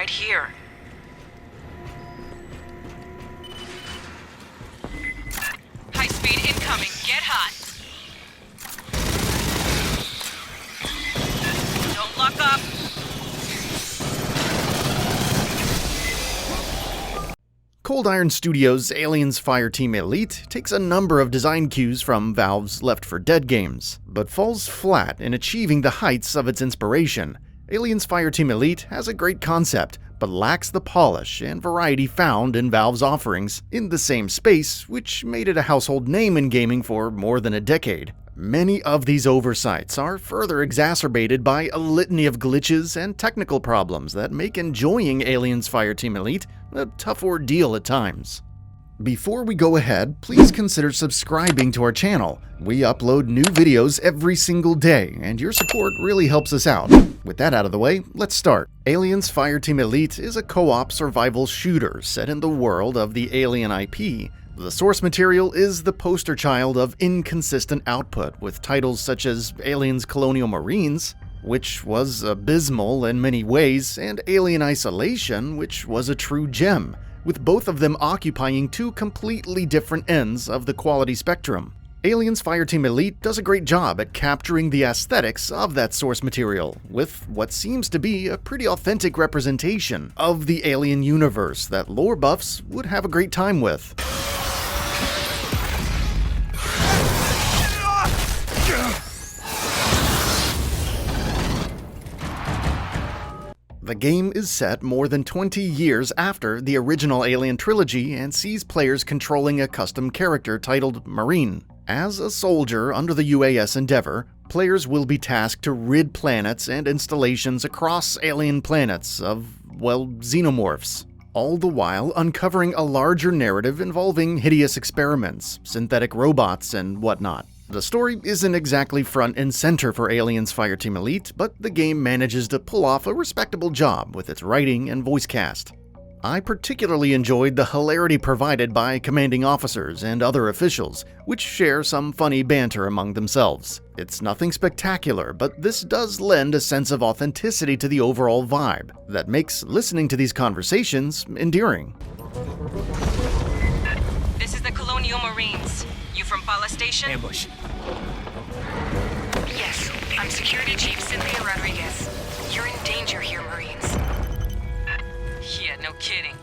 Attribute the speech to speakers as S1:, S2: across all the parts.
S1: right here. High speed incoming. Get hot. Don't lock up.
S2: Cold Iron Studios' Aliens Fireteam Elite takes a number of design cues from Valve's Left 4 Dead games, but falls flat in achieving the heights of its inspiration. Aliens Fireteam Elite has a great concept, but lacks the polish and variety found in Valve's offerings in the same space, which made it a household name in gaming for more than a decade. Many of these oversights are further exacerbated by a litany of glitches and technical problems that make enjoying Aliens Fireteam Elite a tough ordeal at times. Before we go ahead, please consider subscribing to our channel. We upload new videos every single day, and your support really helps us out. With that out of the way, let's start. Aliens Fireteam Elite is a co-op survival shooter set in the world of the Alien IP. The source material is the poster child of inconsistent output, with titles such as Aliens Colonial Marines, which was abysmal in many ways, and Alien Isolation, which was a true gem, with both of them occupying two completely different ends of the quality spectrum. Aliens Fireteam Elite does a great job at capturing the aesthetics of that source material, with what seems to be a pretty authentic representation of the Alien universe that lore buffs would have a great time with. The game is set more than 20 years after the original Alien trilogy and sees players controlling a custom character titled Marine. As a soldier under the UAS Endeavor, players will be tasked to rid planets and installations across alien planets of, well, xenomorphs, all the while uncovering a larger narrative involving hideous experiments, synthetic robots, and whatnot. The story isn't exactly front and center for Aliens Fireteam Elite, but the game manages to pull off a respectable job with its writing and voice cast. I particularly enjoyed the hilarity provided by commanding officers and other officials, which share some funny banter among themselves. It's nothing spectacular, but this does lend a sense of authenticity to the overall vibe that makes listening to these conversations endearing.
S1: This is the Colonial Marines. You from Pala Station?
S3: Ambush.
S1: Yes, I'm Security Chief Cynthia Rodriguez. You're in danger here, Marines. Yeah, no kidding.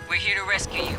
S1: We're here to rescue you.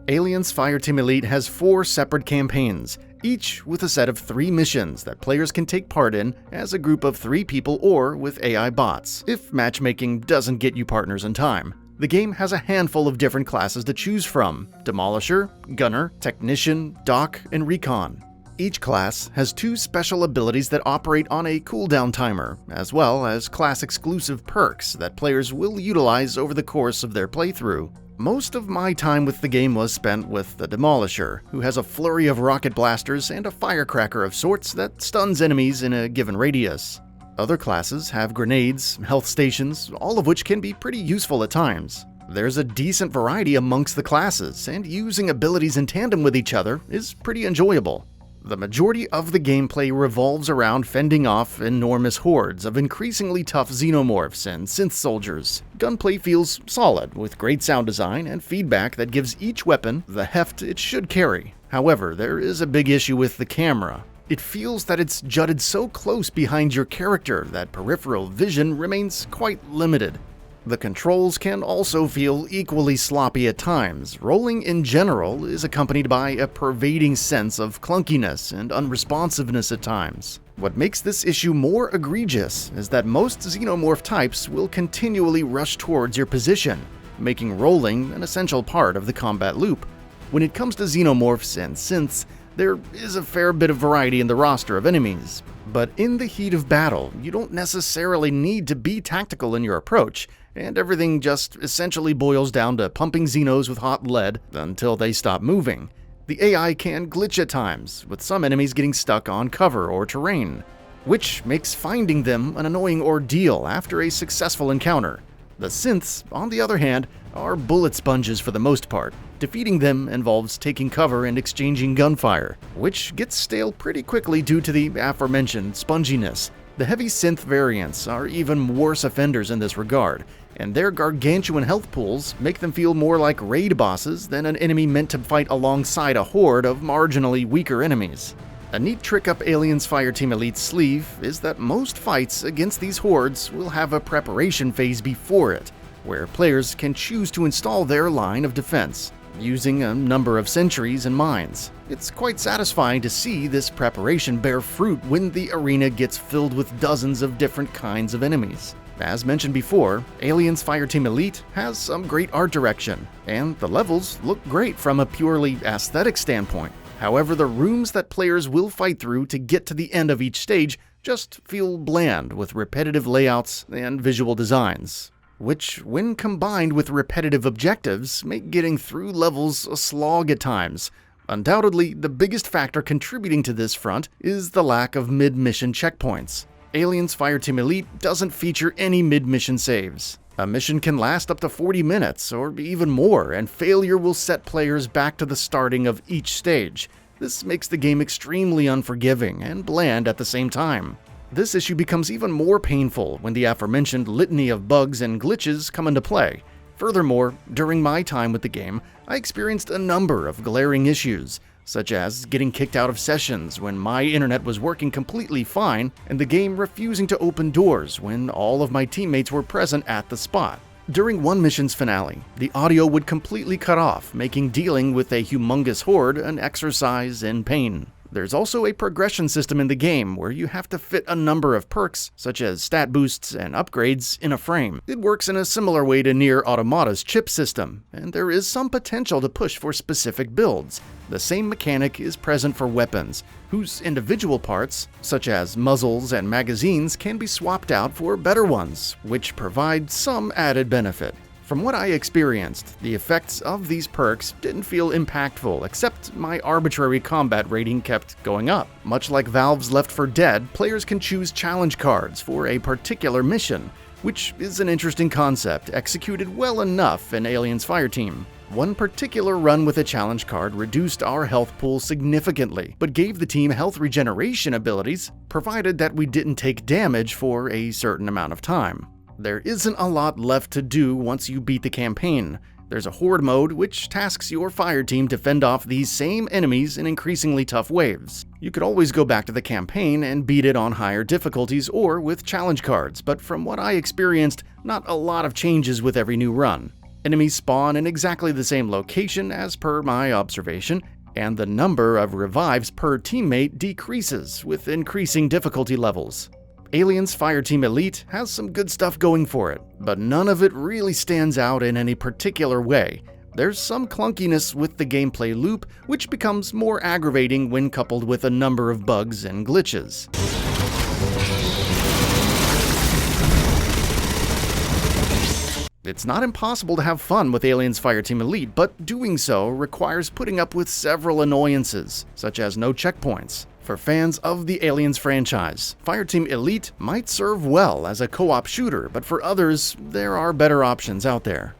S2: Aliens Fireteam Elite has 4 separate campaigns, each with a set of 3 missions that players can take part in as a group of 3 people or with AI bots, if matchmaking doesn't get you partners in time. The game has a handful of different classes to choose from: Demolisher, Gunner, Technician, Doc, and Recon. Each class has 2 special abilities that operate on a cooldown timer, as well as class-exclusive perks that players will utilize over the course of their playthrough. Most of my time with the game was spent with the Demolisher, who has a flurry of rocket blasters and a firecracker of sorts that stuns enemies in a given radius. Other classes have grenades, health stations, all of which can be pretty useful at times. There's a decent variety amongst the classes, and using abilities in tandem with each other is pretty enjoyable. The majority of the gameplay revolves around fending off enormous hordes of increasingly tough xenomorphs and synth soldiers. Gunplay feels solid, with great sound design and feedback that gives each weapon the heft it should carry. However, there is a big issue with the camera. It feels that it's jutted so close behind your character that peripheral vision remains quite limited. The controls can also feel equally sloppy at times. Rolling in general is accompanied by a pervading sense of clunkiness and unresponsiveness at times. What makes this issue more egregious is that most xenomorph types will continually rush towards your position, making rolling an essential part of the combat loop. When it comes to xenomorphs and synths, there is a fair bit of variety in the roster of enemies, but in the heat of battle, you don't necessarily need to be tactical in your approach, and everything just essentially boils down to pumping Xenos with hot lead until they stop moving. The AI can glitch at times, with some enemies getting stuck on cover or terrain, which makes finding them an annoying ordeal after a successful encounter. The synths, on the other hand, are bullet sponges for the most part. Defeating them involves taking cover and exchanging gunfire, which gets stale pretty quickly due to the aforementioned sponginess. The heavy synth variants are even worse offenders in this regard, and their gargantuan health pools make them feel more like raid bosses than an enemy meant to fight alongside a horde of marginally weaker enemies. A neat trick up Alien's Fireteam Elite's sleeve is that most fights against these hordes will have a preparation phase before it, where players can choose to install their line of defense, using a number of sentries and mines. It's quite satisfying to see this preparation bear fruit when the arena gets filled with dozens of different kinds of enemies. As mentioned before, Alien's Fireteam Elite has some great art direction, and the levels look great from a purely aesthetic standpoint. However, the rooms that players will fight through to get to the end of each stage just feel bland with repetitive layouts and visual designs, which, when combined with repetitive objectives, make getting through levels a slog at times. Undoubtedly, the biggest factor contributing to this front is the lack of mid-mission checkpoints. Alien's Fireteam Elite doesn't feature any mid-mission saves. A mission can last up to 40 minutes or even more, and failure will set players back to the starting of each stage. This makes the game extremely unforgiving and bland at the same time. This issue becomes even more painful when the aforementioned litany of bugs and glitches come into play. Furthermore, during my time with the game, I experienced a number of glaring issues, such as getting kicked out of sessions when my internet was working completely fine, and the game refusing to open doors when all of my teammates were present at the spot. During one mission's finale, the audio would completely cut off, making dealing with a humongous horde an exercise in pain. There's also a progression system in the game where you have to fit a number of perks, such as stat boosts and upgrades, in a frame. It works in a similar way to Nier Automata's chip system, and there is some potential to push for specific builds. The same mechanic is present for weapons, whose individual parts, such as muzzles and magazines, can be swapped out for better ones, which provide some added benefit. From what I experienced, the effects of these perks didn't feel impactful, except my arbitrary combat rating kept going up. Much like Valve's Left 4 Dead, players can choose challenge cards for a particular mission, which is an interesting concept executed well enough in Alien's Fireteam. One particular run with a challenge card reduced our health pool significantly, but gave the team health regeneration abilities, provided that we didn't take damage for a certain amount of time. There isn't a lot left to do once you beat the campaign. There's a horde mode which tasks your fire team to fend off these same enemies in increasingly tough waves. You could always go back to the campaign and beat it on higher difficulties or with challenge cards, but from what I experienced, not a lot of changes with every new run. Enemies spawn in exactly the same location as per my observation, and the number of revives per teammate decreases with increasing difficulty levels. Alien's Fireteam Elite has some good stuff going for it, but none of it really stands out in any particular way. There's some clunkiness with the gameplay loop, which becomes more aggravating when coupled with a number of bugs and glitches. It's not impossible to have fun with Alien's Fireteam Elite, but doing so requires putting up with several annoyances, such as no checkpoints. For fans of the Aliens franchise, Fireteam Elite might serve well as a co-op shooter, but for others, there are better options out there.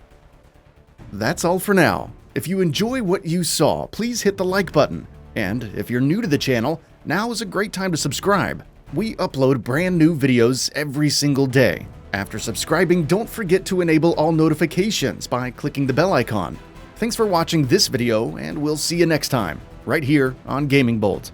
S2: That's all for now. If you enjoy what you saw, please hit the like button. And if you're new to the channel, now is a great time to subscribe. We upload brand new videos every single day. After subscribing, don't forget to enable all notifications by clicking the bell icon. Thanks for watching this video, and we'll see you next time, right here on GamingBolt.